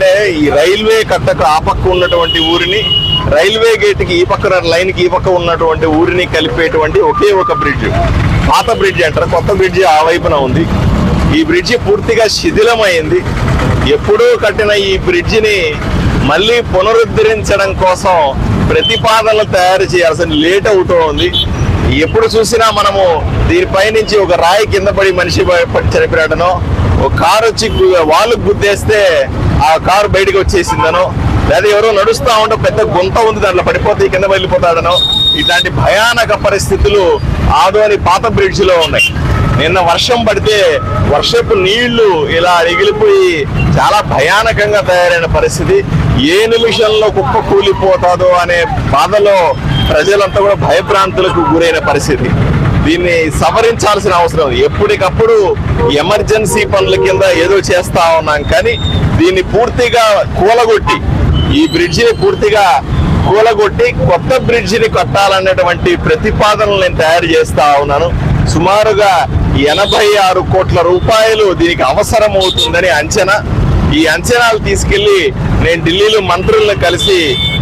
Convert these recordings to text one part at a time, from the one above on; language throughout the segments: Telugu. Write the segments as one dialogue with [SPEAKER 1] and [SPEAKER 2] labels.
[SPEAKER 1] ఎందుకంటే ఈ రైల్వే కట్టకు ఆ పక్క ఉన్నటువంటి ఊరిని రైల్వే గేట్ కి ఈ పక్క లైన్ కి ఈ పక్క ఉన్నటువంటి ఊరిని కలిపేటువంటి ఒకే ఒక బ్రిడ్జ్, పాత బ్రిడ్జ్ అంటారు. కొత్త బ్రిడ్జ్ ఆ వైపున ఉంది. ఈ బ్రిడ్జి పూర్తిగా శిథిలమైంది. ఎప్పుడూ కట్టిన ఈ బ్రిడ్జిని మళ్ళీ పునరుద్ధరించడం కోసం ప్రతిపాదనలు తయారు చేయాల్సిన లేట్ అవుతూ ఉంది. ఎప్పుడు చూసినా మనము దీనిపై నుంచి ఒక రాయి కింద పడి మనిషి చనిపోయాడనో, ఒక కారు వచ్చి వాళ్ళు గుద్దేస్తే ఆ కారు బయటకు వచ్చేసిందనో, లేదా ఎవరో నడుస్తా ఉంటే పెద్ద గుంత ఉంది దాంట్లో పడిపోతే కింద వెళ్ళిపోతాడనో, ఇట్లాంటి భయానక పరిస్థితులు ఆదోని పాత బ్రిడ్జ్ లో ఉన్నాయి. నిన్న వర్షం పడితే వర్షపు నీళ్లు ఇలా ఎగిలిపోయి చాలా భయానకంగా తయారైన పరిస్థితి. ఏ నిమిషంలో కుప్ప కూలిపోతాదో అనే బాధలో ప్రజలంతా కూడా భయభ్రాంతులకు గురైన పరిస్థితి. దీన్ని సవరించాల్సిన అవసరం ఉంది. ఎప్పటికప్పుడు ఎమర్జెన్సీ పనుల కింద ఏదో చేస్తా ఉన్నాం, కానీ దీన్ని పూర్తిగా కూలగొట్టి, ఈ బ్రిడ్జిని పూర్తిగా కూలగొట్టి కొత్త బ్రిడ్జిని కట్టాలనేటువంటి ప్రతిపాదనలు నేను తయారు చేస్తా ఉన్నాను. సుమారుగా 86 కోట్ల రూపాయలు దీనికి అవసరం అవుతుందని అంచనా. ఈ అంచనాలు తీసుకెళ్లి నేను ఢిల్లీలో మంత్రులను కలిసి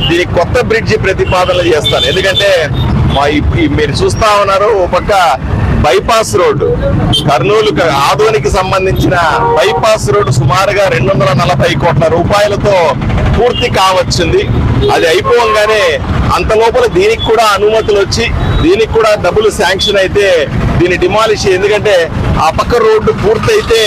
[SPEAKER 1] దీనికి కొత్త బ్రిడ్జి ప్రతిపాదనలు చేస్తాను. ఎందుకంటే మీరు చూస్తా ఉన్నారు, ఒక పక్క బైపాస్ రోడ్డు, కర్నూలు ఆదోనికి సంబంధించిన బైపాస్ రోడ్డు సుమారుగా 240 కోట్ల రూపాయలతో పూర్తి కావచ్చింది. అది అయిపోగానే అంత లోపల దీనికి కూడా అనుమతులు వచ్చి దీనికి కూడా డబ్బులు శాంక్షన్ అయితే దీన్ని డిమాలిష్, ఎందుకంటే ఆ పక్క రోడ్డు పూర్తయితే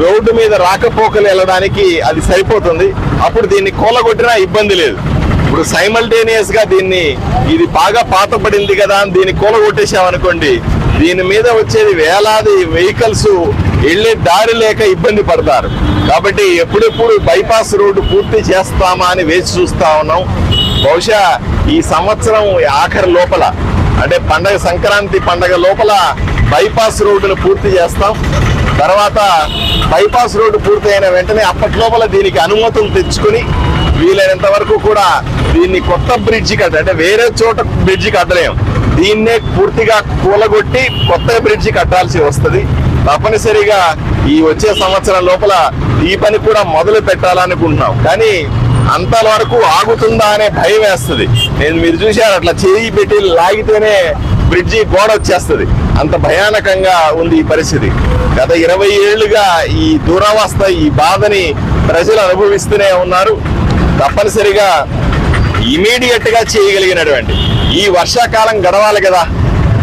[SPEAKER 1] రోడ్డు మీద రాకపోకలు వెళ్ళడానికి అది సరిపోతుంది. అప్పుడు దీన్ని కూలగొట్టినా ఇబ్బంది లేదు. ఇప్పుడు సైమల్టేనియస్ గా దీన్ని, ఇది బాగా పాతపడింది కదా అని దీన్ని కూలగొట్టేసామనుకోండి, దీని మీద వచ్చేది వేలాది వెహికల్స్ వెళ్లే దారి లేక ఇబ్బంది పడతారు. కాబట్టి ఎప్పుడెప్పుడు బైపాస్ రోడ్డు పూర్తి చేస్తామా అని వేచి చూస్తా ఉన్నాం. బహుశా ఈ సంవత్సరం ఆఖరి లోపల, అంటే పండగ సంక్రాంతి పండగ లోపల బైపాస్ రోడ్డును పూర్తి చేస్తాం. తర్వాత బైపాస్ రోడ్డు పూర్తి అయిన వెంటనే అప్పటి లోపల దీనికి అనుమతులు తెచ్చుకుని వీలైనంత వరకు కూడా దీన్ని కొత్త బ్రిడ్జి అంటే వేరే చోట బ్రిడ్జి కట్టలేం, దీన్నే పూర్తిగా కూలగొట్టి కొత్త బ్రిడ్జి కట్టాల్సి వస్తుంది. తప్పనిసరిగా ఈ వచ్చే సంవత్సరం లోపల ఈ పని కూడా మొదలు పెట్టాలనుకుంటున్నాం. కానీ అంతవరకు ఆగుతుందా అనే భయం వేస్తుంది. మీరు చూశారు, అట్లా చేయి పెట్టి లాగితేనే బ్రిడ్జి గోడ వచ్చేస్తుంది, అంత భయానకంగా ఉంది ఈ పరిస్థితి. గత 20 ఏళ్లుగా ఈ దురవస్థ, ఈ బాధని ప్రజలు అనుభవిస్తూనే ఉన్నారు. తప్పనిసరిగా ఇమీడియట్ గా చేయగలిగినటువంటి ఈ వర్షాకాలం గడవాలి కదా,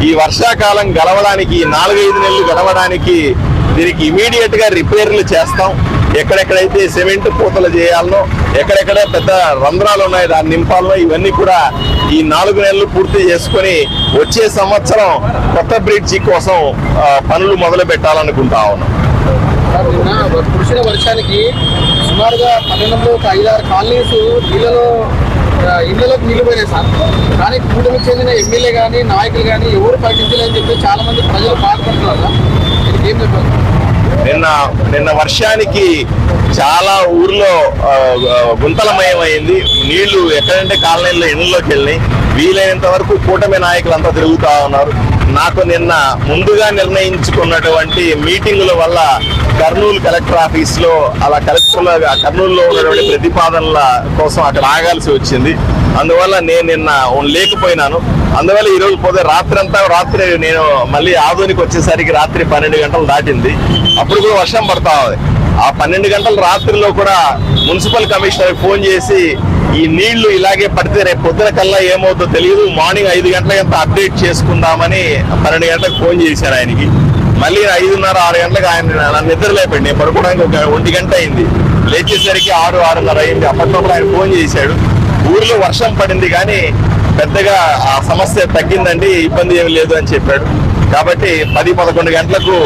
[SPEAKER 1] ఈ వర్షాకాలం గడవడానికి 4-5 నెలలు గడవడానికి దీనికి ఇమీడియట్ గా రిపేర్లు చేస్తాం. ఎక్కడెక్కడైతే సిమెంట్ పూతలు చేయాలనో, ఎక్కడెక్కడ పెద్ద రంధ్రాలు ఉన్నాయి దాన్ని నింపాలనో, ఇవన్నీ కూడా ఈ 4 నెలలు పూర్తి చేసుకొని వచ్చే సంవత్సరం కొత్త బ్రిడ్జి కోసం పనులు మొదలు పెట్టాలనుకుంటా ఉన్నాం.
[SPEAKER 2] కురిసిన వర్షానికి సుమారుగా పట్టణంలో ఒక 5-6 కాలనీస్ ఇళ్లలోకి నీళ్లు పోయినాయి సార్. కానీ కూటమికి చెందిన ఎమ్మెల్యే కానీ నాయకులు కానీ ఎవరు ప్రకటించలేదని చెప్పి చాలా మంది ప్రజలు బాధపడుతున్నారు సార్. ఏం చెప్పారు?
[SPEAKER 1] నిన్న వర్షానికి చాలా ఊర్లో గుంతలమయమైంది. నీళ్లు ఎక్కడంటే కాలనీల్లో ఇళ్లలోకి వెళ్ళినాయి. వీలైనంత వరకు కూటమి నాయకులంతా తిరుగుతా ఉన్నారు. నాకు నిన్న ముందుగా నిర్ణయించుకున్నటువంటి మీటింగుల వల్ల కర్నూలు కలెక్టర్ ఆఫీస్ లో అలా కర్నూలులో ఉన్నటువంటి ప్రతిపాదనల కోసం అక్కడ ఆగాల్సి వచ్చింది. అందువల్ల నేను నిన్న లేకపోయినాను. అందువల్ల ఈ రోజు రాత్రి నేను మళ్ళీ ఆదోనికి వచ్చేసరికి రాత్రి 12 గంటలు దాటింది. అప్పుడు కూడా వర్షం పడతా ఉంది. ఆ 12 గంటల రాత్రిలో కూడా మున్సిపల్ కమిషనర్ ఫోన్ చేసి ఈ నీళ్లు ఇలాగే పడితే రేపు పొద్దున కల్లా ఏమవుతుందో తెలియదు, మార్నింగ్ 5 గంటలకి అప్డేట్ చేసుకుందామని 12 గంటలకు ఫోన్ చేశాను ఆయనకి. మళ్ళీ 5:30-6 గంటలకు ఆయన నిద్ర లేపండి. నేను పడుకోవడానికి ఒక 1 గంట అయింది. లేచేసరికి 6-6:30 అయింది. అప్పట్లో ఆయన ఫోన్ చేశాడు. ఊర్లో వర్షం పడింది కానీ పెద్దగా ఆ సమస్య తగ్గిందండి, ఇబ్బంది ఏమి లేదు అని చెప్పాడు. కాబట్టి 10-11 గంటలకు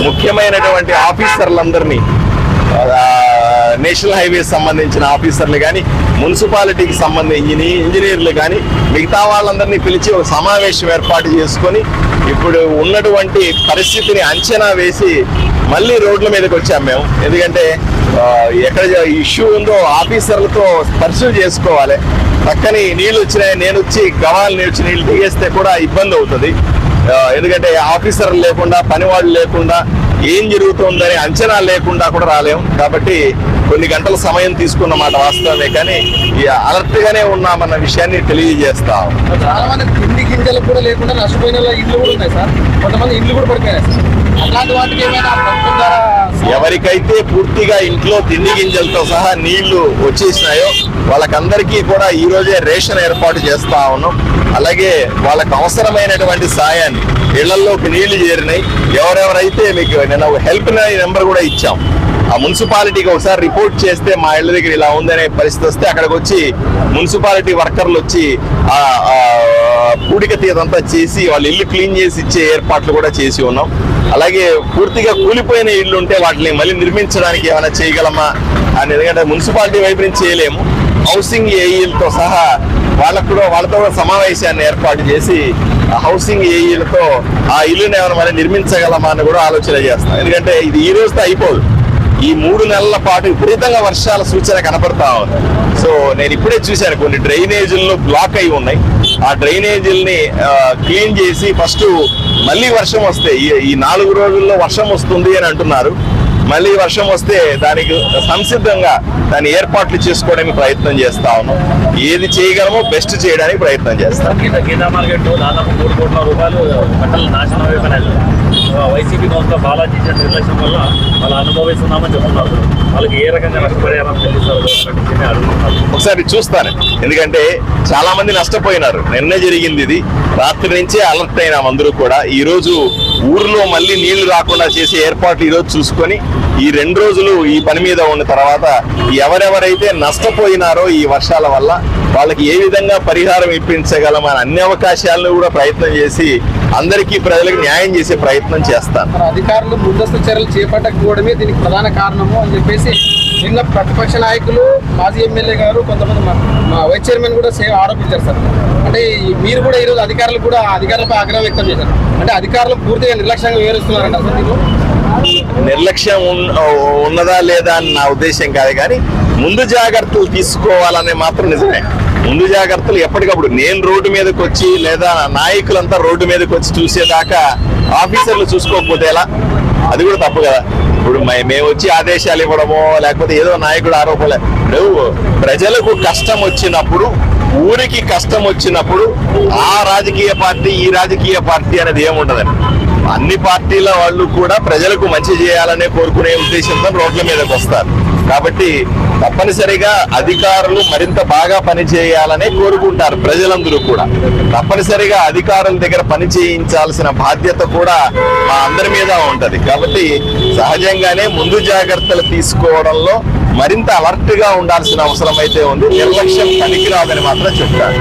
[SPEAKER 1] ముఖ్యమైనటువంటి ఆఫీసర్లందరినీ, నేషనల్ హైవేస్ సంబంధించిన ఆఫీసర్లు కానీ, మున్సిపాలిటీకి సంబంధించిన ఇంజనీర్లు కానీ, మిగతా వాళ్ళందరినీ పిలిచి ఒక సమావేశం ఏర్పాటు చేసుకొని ఇప్పుడు ఉన్నటువంటి పరిస్థితిని అంచనా వేసి మళ్ళీ రోడ్ల మీదకి వచ్చాం మేము. ఎందుకంటే ఎక్కడ ఇష్యూ ఉందో ఆఫీసర్లతో పర్సూ చేసుకోవాలి. పక్కని నీళ్ళు వచ్చినాయి, నేను వచ్చి గవాలు వచ్చి నీళ్ళు దిగేస్తే కూడా ఇబ్బంది అవుతుంది. ఎందుకంటే ఆఫీసర్లు లేకుండా, పని వాళ్ళు లేకుండా ఏం జరుగుతుందని అంచనా లేకుండా కూడా రాలేం. కాబట్టి కొన్ని గంటల సమయం తీసుకున్న మాట వాస్తవమే, కానీ అలర్ట్ గానే ఉన్నామన్న విషయాన్ని తెలియజేస్తాం.
[SPEAKER 2] చాలా మంది తిండి గింజలు కూడా లేకుండా నష్టపోయిన ఇల్లు కూడా ఉన్నాయి సార్, కొంతమంది ఇల్లు కూడా పడిపోయాయి సార్. అట్లాంటి వాటికి ఏమైనా ప్రభుత్వం ద్వారా
[SPEAKER 1] ఎవరికైతే పూర్తిగా ఇంట్లో తిండి గింజలతో సహా నీళ్లు వచ్చేసినాయో వాళ్ళకందరికీ కూడా ఈ రోజే రేషన్ ఏర్పాటు చేస్తా ఉన్నాం. అలాగే వాళ్ళకు అవసరమైనటువంటి సాయాన్ని, ఇళ్లలోకి నీళ్లు చేరినాయి, ఎవరెవరైతే మీకు నేను హెల్ప్ నెంబర్ కూడా ఇచ్చాం, ఆ మున్సిపాలిటీకి ఒకసారి రిపోర్ట్ చేస్తే మా ఇళ్ళ దగ్గర ఇలా ఉందనే పరిస్థితి వస్తే అక్కడికి వచ్చి మున్సిపాలిటీ వర్కర్లు వచ్చి పూడిక తీదంతా చేసి వాళ్ళ ఇల్లు క్లీన్ చేసి ఇచ్చే ఏర్పాట్లు కూడా చేసి ఉన్నాం. అలాగే పూర్తిగా కూలిపోయిన ఇళ్ళు ఉంటే వాటిని మళ్ళీ నిర్మించడానికి ఏమైనా చేయగలమా అని, ఎందుకంటే మున్సిపాలిటీ వైపు నుంచి చేయలేము, హౌసింగ్ ఏఈలతో సహా వాళ్ళతో కూడా సమావేశాన్ని ఏర్పాటు చేసి హౌసింగ్ ఏఈలతో ఆ ఇల్లుని ఏమైనా మళ్ళీ నిర్మించగలమా అని కూడా ఆలోచన చేస్తాం. ఎందుకంటే ఇది ఈ రోజుతో అయిపోదు, ఈ 3 నెలల పాటు విపరీతంగా వర్షాల సూచన కనపడతా ఉంది. సో నేను ఇప్పుడే చూశాను కొన్ని డ్రైనేజీల్లో బ్లాక్ అయి ఉన్నాయి, ఆ డ్రైనేజీల్ని క్లీన్ చేసి ఫస్ట్ మళ్ళీ వర్షం వస్తే ఈ 4 రోజుల్లో వర్షం వస్తుంది అని అంటున్నారు. మళ్ళీ వర్షం వస్తే దానికి సంసిద్ధంగా దాన్ని ఏర్పాట్లు చేసుకోవడానికి ప్రయత్నం చేస్తా ఉన్నాం. ఏది చేయగలమో బెస్ట్ చేయడానికి ప్రయత్నం చేస్తాం.
[SPEAKER 3] గీతా మార్కెట్ దాదాపు 3 కోట్ల రూపాయలు పంటలు నాశనం అయిపోయినాయి. వైసీపీ కౌన్సిలర్ బాలాజీ ఇచ్చిన నిర్లక్ష్యం వల్ల వాళ్ళు అనుభవిస్తున్నామని చెప్తున్నారు. వాళ్ళకి ఏ రకంగా నష్టపరిహారం చెల్లిస్తారు అడుగుతున్నారు.
[SPEAKER 1] ఒకసారి చూస్తాను, ఎందుకంటే చాలా మంది నష్టపోయినారు. నిన్న జరిగింది ఇది, రాత్రి నుంచే అలర్ట్ అయినాం అందరూ కూడా. ఈ రోజు ఊర్లో మళ్ళీ నీళ్లు రాకుండా చేసే ఏర్పాట్లు ఈ రోజు చూసుకొని ఈ 2 రోజులు ఈ పని మీద ఉన్న తర్వాత ఎవరెవరైతే నష్టపోయినారో ఈ వర్షాల వల్ల వాళ్ళకి ఏ విధంగా పరిహారం ఇప్పించగలం అని అన్ని అవకాశాలను కూడా ప్రయత్నం చేసి అందరికీ ప్రజలకు న్యాయం చేసే ప్రయత్నం చేస్తాను.
[SPEAKER 2] అధికారులు ముందస్తు చర్యలు చేపట్టకపోవడమే దీనికి ప్రధాన కారణము అని చెప్పేసి నిన్న ప్రతిపక్ష నాయకులు, మాజీ ఎమ్మెల్యే గారు, కొంతమంది మా వైస్ చైర్మన్ కూడా ఆరోపించారు సార్. అంటే మీరు కూడా ఈరోజు అధికారులు కూడా అధికారులపై ఆగ్రహం వ్యక్తం చేశారు. అంటే అధికారులు పూర్తిగా నిర్లక్ష్యంగా వివరిస్తున్నారంట అసలు మీరు?
[SPEAKER 1] నిర్లక్ష్యం ఉన్నదా లేదా అని నా ఉద్దేశం కాదు, కానీ ముందు జాగ్రత్తలు తీసుకోవాలనే మాత్రం నిజమే. ముందు జాగ్రత్తలు ఎప్పటికప్పుడు నేను రోడ్డు మీదకి వచ్చి లేదా నాయకులంతా రోడ్డు మీదకి వచ్చి చూసేదాకా ఆఫీసర్లు చూసుకోకపోతే ఎలా? అది కూడా తప్పు కదా. ఇప్పుడు మేము వచ్చి ఆదేశాలు ఇవ్వడమో లేకపోతే ఏదో నాయకుడు ఆరోపణలు, ప్రజలకు కష్టం వచ్చినప్పుడు, ఊరికి కష్టం వచ్చినప్పుడు ఆ రాజకీయ పార్టీ ఈ రాజకీయ పార్టీ అనేది ఏముండదండి. అన్ని పార్టీల వాళ్ళు కూడా ప్రజలకు మంచి చేయాలనే కోరుకునే ఉద్దేశంతో రోడ్ల మీదకి వస్తారు. కాబట్టి తప్పనిసరిగా అధికారులు మరింత బాగా పనిచేయాలనే కోరుకుంటారు ప్రజలందరూ కూడా. తప్పనిసరిగా అధికారుల దగ్గర పని చేయించాల్సిన బాధ్యత కూడా మా అందరి మీద ఉంటది. కాబట్టి సహజంగానే ముందు జాగ్రత్తలు తీసుకోవడంలో మరింత అలర్ట్ గా ఉండాల్సిన అవసరం అయితే ఉంది. నిర్లక్ష్యం పనికిరాదని మాత్రం చెప్తాను.